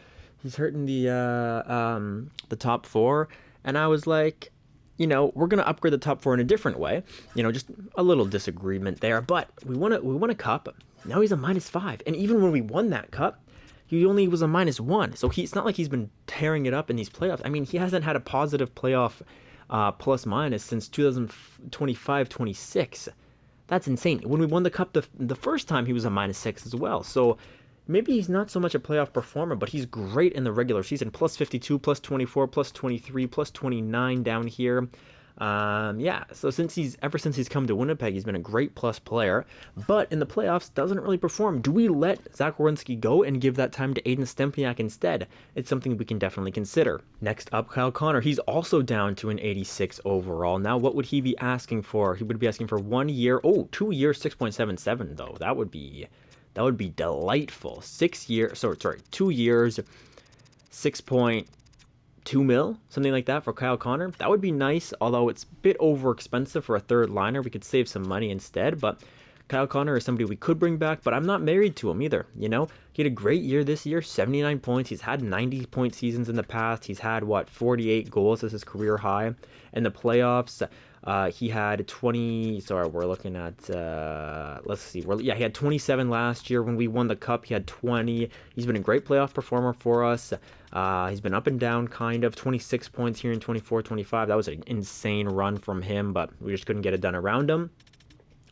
top four, and I was like, we're going to upgrade the top four in a different way. Just a little disagreement there. But we won a cup. Now he's a -5. And even when we won that cup, he only was a -1. So it's not like he's been tearing it up in these playoffs. I mean, he hasn't had a positive playoff plus-minus since 2025-26. That's insane. When we won the cup the first time, he was a -6 as well. So maybe he's not so much a playoff performer, but he's great in the regular season. +52, +24, +23, +29 down here. Yeah, so ever since he's come to Winnipeg, he's been a great plus player, but in the playoffs doesn't really perform. Do we let Zach Werenski go and give that time to Aiden Stempniak instead? It's something we can definitely consider. Next up, Kyle Connor. He's also down to an 86 overall. Now, what would he be asking for? He would be asking for 1 year. Oh, 2 years, 6.77 though. That would be delightful. 2 years, 6.2 mil, something like that for Kyle Connor. That would be nice, although it's a bit over expensive for a third liner. We could save some money instead, but Kyle Connor is somebody we could bring back, but I'm not married to him either. He had a great year this year, 79 points. He's had 90-point seasons in the past. He's had 48 goals as his career high in the playoffs. He had 20. Sorry, we're looking at. Let's see. He had 27 last year when we won the cup. He had 20. He's been a great playoff performer for us. He's been up and down, kind of. 26 points here in 24-25. That was an insane run from him, but we just couldn't get it done around him.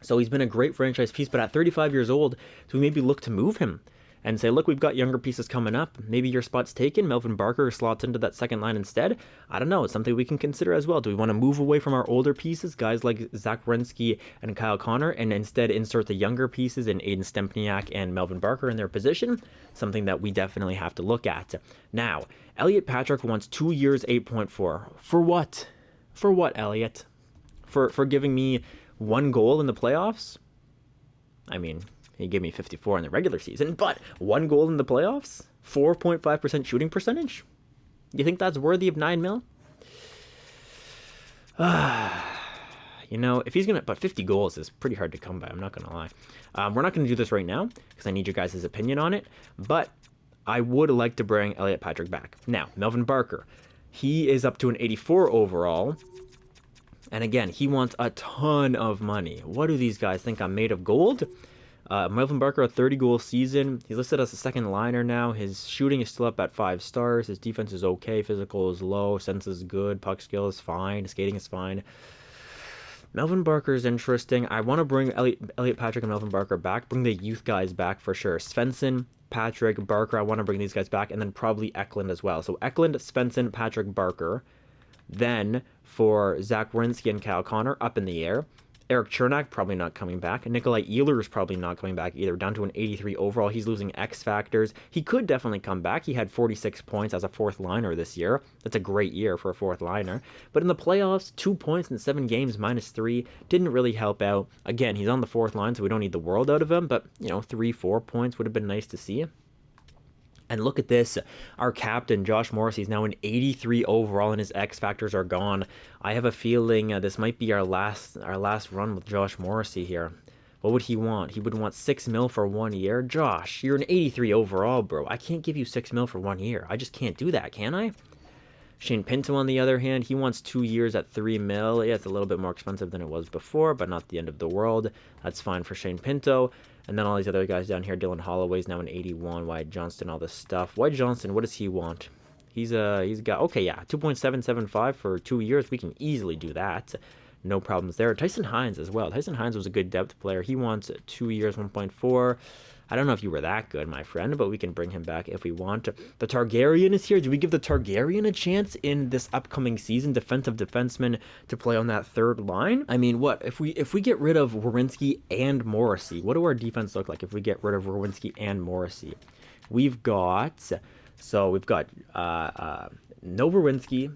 So he's been a great franchise piece, but at 35 years old, so we maybe look to move him and say, look, we've got younger pieces coming up. Maybe your spot's taken. Melvin Barker slots into that second line instead. I don't know. It's something we can consider as well. Do we want to move away from our older pieces, guys like Zach Werenski and Kyle Connor, and instead insert the younger pieces in Aiden Stempniak and Melvin Barker in their position? Something that we definitely have to look at. Now, Elliot Patrick wants 2 years, 8.4. For what? For what, Elliot? For giving me 1 goal in the playoffs? I mean, he gave me 54 in the regular season, but 1 goal in the playoffs? 4.5% shooting percentage? You think that's worthy of 9 mil? If he's going to... But 50 goals is pretty hard to come by, I'm not going to lie. We're not going to do this right now, because I need your guys' opinion on it, but I would like to bring Elliot Patrick back. Now, Melvin Barker. He is up to an 84 overall. And again, he wants a ton of money. What do these guys think? I'm made of gold? Melvin Barker, a 30-goal season. He's listed as a second liner now. His shooting is still up at 5 stars. His defense is okay. Physical is low. Sense is good. Puck skill is fine. Skating is fine. Melvin Barker is interesting. I want to bring Elliot Patrick and Melvin Barker back. Bring the youth guys back for sure. Svensson, Patrick, Barker. I want to bring these guys back. And then probably Eklund as well. So Eklund, Svensson, Patrick, Barker. Then for Zach Werenski and Kyle Connor, up in the air. Eric Chernak, probably not coming back. Nikolai Ehlers probably not coming back either. Down to an 83 overall. He's losing X factors. He could definitely come back. He had 46 points as a fourth liner this year. That's a great year for a fourth liner. But in the playoffs, 2 points in 7 games, -3. Didn't really help out. Again, he's on the fourth line, so we don't need the world out of him. But, 3-4 points would have been nice to see. And look at this, our captain, Josh Morrissey, is now an 83 overall, and his X factors are gone. I have a feeling this might be our last run with Josh Morrissey here. What would he want? He would want 6 mil for 1 year. Josh, you're an 83 overall, bro. I can't give you 6 mil for 1 year. I just can't do that, can I? Shane Pinto, on the other hand, he wants 2 years at 3 mil. Yeah, it's a little bit more expensive than it was before, but not the end of the world. That's fine for Shane Pinto. And then all these other guys down here, Dylan Holloway's now an 81, Wyatt Johnston, all this stuff. Wyatt Johnston, what does he want? He's got, okay, yeah, 2.775 for 2 years. We can easily do that. No problems there. Tyson Hines as well. Tyson Hines was a good depth player. He wants 2 years, 1.4. I don't know if you were that good, my friend, but we can bring him back if we want. The Targaryen is here. Do we give the Targaryen a chance in this upcoming season? Defensive defenseman to play on that third line? I mean, what if we get rid of Werenski and Morrissey? What do our defense look like if we get rid of Werenski and Morrissey? We've got no Werenski,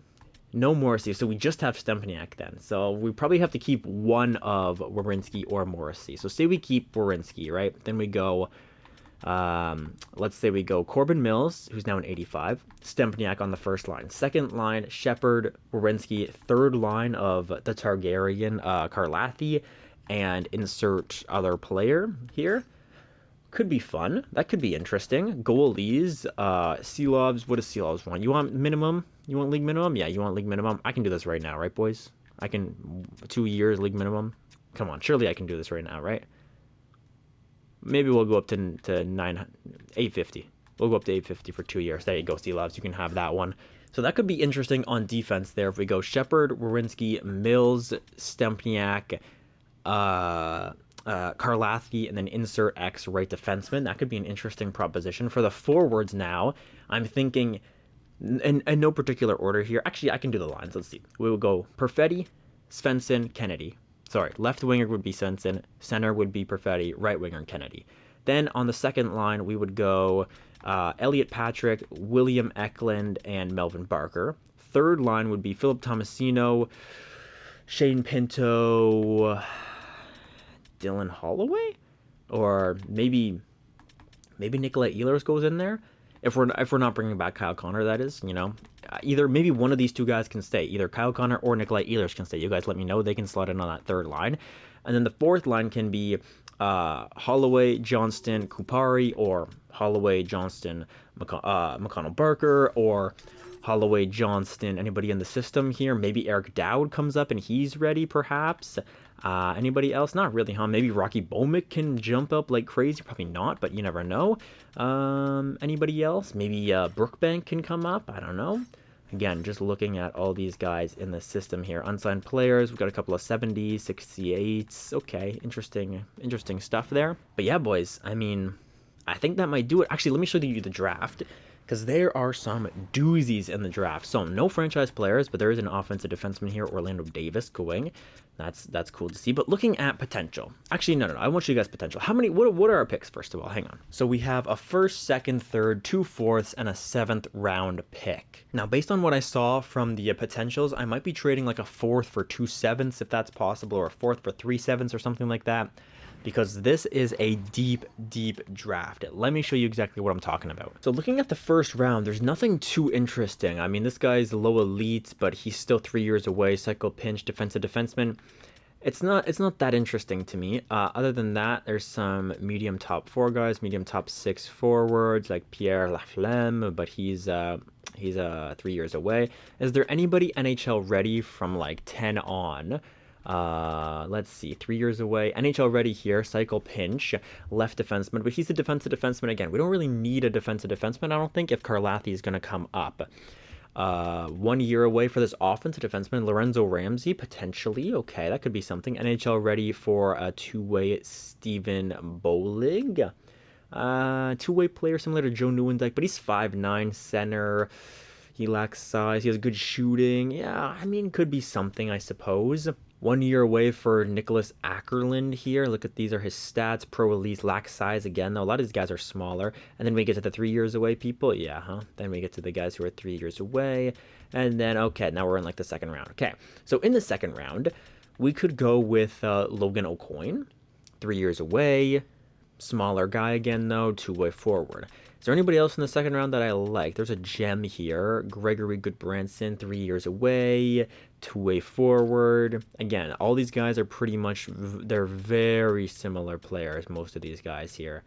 no Morrissey, so we just have Stempniak then. So we probably have to keep one of Werenski or Morrissey. So say we keep Werenski, right? Then we go, let's say we go Corbin Mills, who's now an 85, Stempniak on the first line. Second line, Shepard, Werenski. Third line of the Targaryen, Karlathy, and insert other player here. Could be fun. That could be interesting. Goalies, Seelovs. What does Seelovs want? You want minimum? You want league minimum? Yeah, you want league minimum. I can do this right now, right, boys? I can 2 years league minimum. Come on, surely I can do this right now, right? Maybe we'll go up to 850. We'll go up to 850 for 2 years. There you go, Seelovs. You can have that one. So that could be interesting on defense there. If we go Shepard, Werenski, Mills, Stempniak, Karlathy, and then insert X right defenseman. That could be an interesting proposition. For the forwards now, I'm thinking, in no particular order here. Actually, I can do the lines. Let's see. We will go Perfetti, Svensson, Kennedy. Sorry, left winger would be Svensson, center would be Perfetti, right winger Kennedy. Then on the second line, we would go Elliot Patrick, William Eklund, and Melvin Barker. Third line would be Philip Tomasino, Shane Pinto, Dylan Holloway, or maybe Nikolai Ehlers goes in there. If we're not bringing back Kyle Connor, that is, either maybe one of these two guys can stay. Either Kyle Connor or Nikolai Ehlers can stay. You guys let me know. They can slot in on that third line, and then the fourth line can be Holloway, Johnston, Kupari, or Holloway, Johnston, McConnell, Barker, or Holloway, Johnston, anybody in the system here. Maybe Eric Dowd comes up and he's ready, perhaps. Anybody else? Not really, huh? Maybe Rocky Bomick can jump up like crazy. Probably not, but you never know. Anybody else? Maybe Brookbank can come up. I don't know. Again, just looking at all these guys in the system here. Unsigned players. We've got a couple of 70s, 68s. Okay, interesting stuff there. But yeah, boys, I mean, I think that might do it. Actually, let me show you the draft, because there are some doozies in the draft. So no franchise players, but there is an offensive defenseman here, Orlando Davis, going. That's cool to see. But looking at potential, actually no, I want you guys potential. What are our picks first of all? Hang on. So we have a first, second, third, 2 fourths, and a 7th round pick. Now, based on what I saw from the potentials, I might be trading like a 4th for 2 7ths if that's possible, or a 4th for 3 7ths or something like that, because this is a deep draft. Let me show you exactly what I'm talking about. So looking at the first round, there's nothing too interesting. I mean, this guy's low elite, but he's still 3 years away. Cycle pinch, defensive defenseman. It's not that interesting to me. Other than that, there's some medium top 4 guys, medium top 6 forwards like Pierre Laflamme, but he's 3 years away. Is there anybody NHL ready from like 10 on? Let's see, 3 years away. NHL ready here, cycle pinch, left defenseman, but he's a defensive defenseman again. We don't really need a defensive defenseman, I don't think, if Karlathy is going to come up. 1 year away for this offensive defenseman, Lorenzo Ramsey, potentially. Okay, that could be something. NHL ready for a two-way Stephen Bolig. Two-way player similar to Joe Nieuwendyk, but he's 5'9", center. He lacks size. He has good shooting. Yeah, I mean, could be something, I suppose. 1 year away for Nicholas Ackerland here. Look at these are his stats. Pro Elite, lacks size again, though. A lot of these guys are smaller. And then we get to the 3 years away people. Yeah, huh? Then we get to the guys who are 3 years away. And then, okay, now we're in like the second round. Okay, so in the second round, we could go with Logan O'Coin. 3 years away. Smaller guy again, though. Two-way forward. Is there anybody else in the second round that I like? There's a gem here. Gregory Goodbranson, 3 years away. Two-way forward. Again, all these guys are pretty much, they're very similar players, most of these guys here.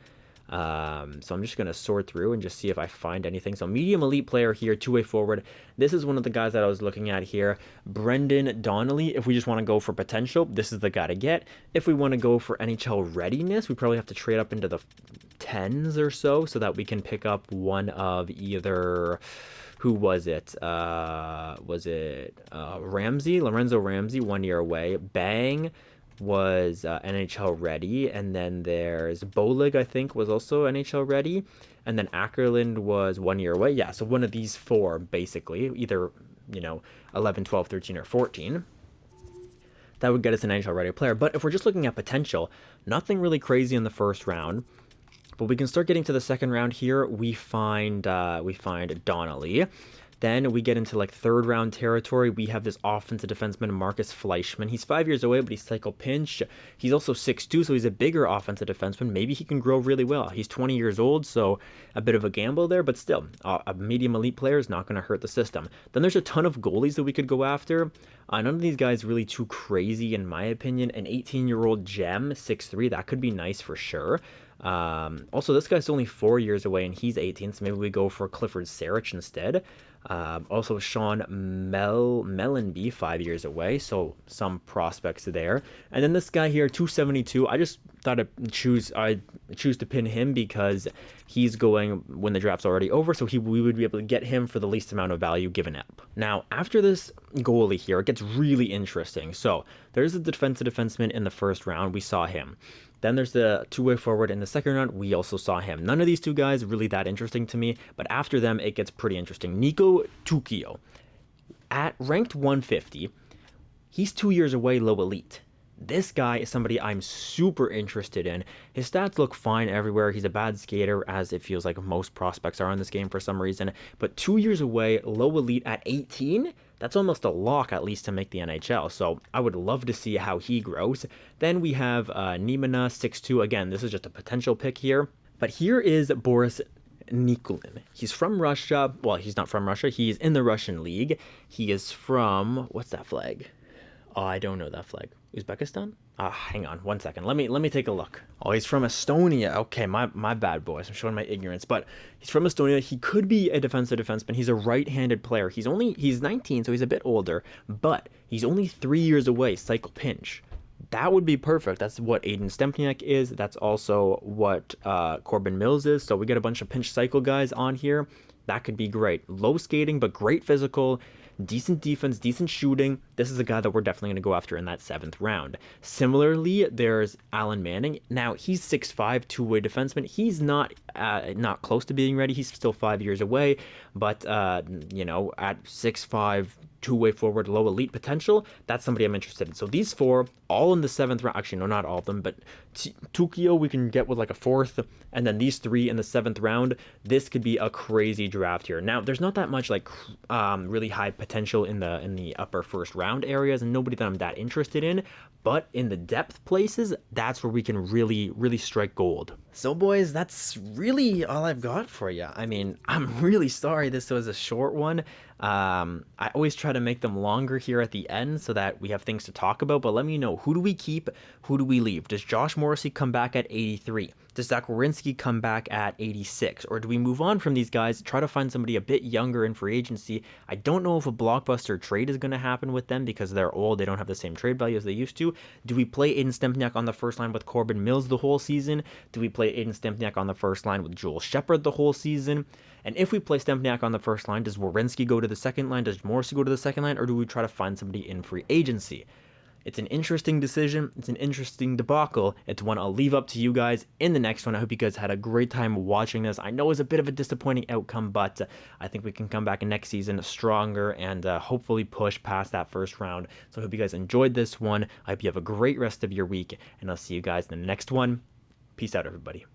So I'm just going to sort through and just see if I find anything. So medium elite player here, two-way forward. This is one of the guys that I was looking at here. Brendan Donnelly, if we just want to go for potential, this is the guy to get. If we want to go for NHL readiness, we probably have to trade up into the 10s or so that we can pick up one of either... Who was it? Ramsey? Lorenzo Ramsey, 1 year away. Bang was NHL ready, and then there's Bolig, I think, was also NHL ready, and then Ackerland was 1 year away. Yeah, so one of these four, basically, either, 11, 12, 13, or 14. That would get us an NHL ready player. But if we're just looking at potential, nothing really crazy in the first round. But we can start getting to the second round here. We find Donnelly. Then we get into like third round territory. We have this offensive defenseman, Marcus Fleischmann. He's 5 years away, but he's cycle pinch. He's also 6'2", so he's a bigger offensive defenseman. Maybe he can grow really well. He's 20 years old, so a bit of a gamble there, but still, a medium elite player is not going to hurt the system. Then there's a ton of goalies that we could go after. None of these guys really too crazy, in my opinion. An 18-year-old gem, 6'3", that could be nice for sure. Also, this guy's only 4 years away, and he's 18, so maybe we go for Clifford Sarich instead. Also, Sean Mellenby, 5 years away, so some prospects there. And then this guy here, 272. I just thought I'd choose to pin him because he's going when the draft's already over, so we would be able to get him for the least amount of value given up. Now, after this goalie here, it gets really interesting. So there's a defensive defenseman in the first round. We saw him. Then there's the two-way forward in the second round. We also saw him. None of these two guys really that interesting to me, but after them, it gets pretty interesting. Nico Tukio, at ranked 150, he's 2 years away, low elite. This guy is somebody I'm super interested in. His stats look fine everywhere. He's a bad skater, as it feels like most prospects are in this game for some reason. But 2 years away, low elite at 18, that's almost a lock, at least, to make the NHL. So I would love to see how he grows. Then we have Nemanja, 6'2". Again, this is just a potential pick here. But here is Boris Nikulin. He's from Russia. Well, he's not from Russia. He's in the Russian league. He is from... What's that flag? Oh, I don't know that flag. Uzbekistan? Hang on 1 second. Let me take a look. Oh, he's from Estonia. Okay, my bad, boys. I'm showing my ignorance. But he's from Estonia. He could be a defensive defenseman. He's a right-handed player. He's 19, so he's a bit older. But he's only 3 years away. Cycle pinch. That would be perfect. That's what Aiden Stempniak is. That's also what Corbin Mills is. So we get a bunch of pinch cycle guys on here. That could be great. Low skating, but great physical. Decent defense, decent shooting. This is a guy that we're definitely going to go after in that 7th round. Similarly, there's Alan Manning. Now, he's 6'5", two-way defenseman. He's not close to being ready. He's still 5 years away. But, at 6'5", two-way forward, low elite potential, that's somebody I'm interested in. So these four, all in the 7th round. Actually, no, not all of them, but Tukio we can get with like a 4th, and then these 3 in the 7th round. This could be a crazy draft here. Now, there's not that much like really high potential in the upper first round areas, and nobody that I'm that interested in, but in the depth places, that's where we can really strike gold. So, boys, that's really all I've got for you. I mean, I'm really sorry this was a short one. I always try to make them longer here at the end so that we have things to talk about, but let me know, who do we keep? Who do we leave? Does Josh Morrissey come back at 83? Does Zach Werenski come back at 86? Or do we move on from these guys, try to find somebody a bit younger in free agency? I don't know if a blockbuster trade is going to happen with them because they're old. They don't have the same trade value as they used to. Do we play Aiden Stempniak on the first line with Corbin Mills the whole season? Do we play Aiden Stempniak on the first line with Joel Shepherd the whole season? And if we play Stempniak on the first line, does Werenski go to the second line? Does Morrissey go to the second line? Or do we try to find somebody in free agency? It's an interesting decision. It's an interesting debacle. It's one I'll leave up to you guys in the next one. I hope you guys had a great time watching this. I know it's a bit of a disappointing outcome, but I think we can come back in next season stronger and hopefully push past that first round. So I hope you guys enjoyed this one. I hope you have a great rest of your week, and I'll see you guys in the next one. Peace out, everybody.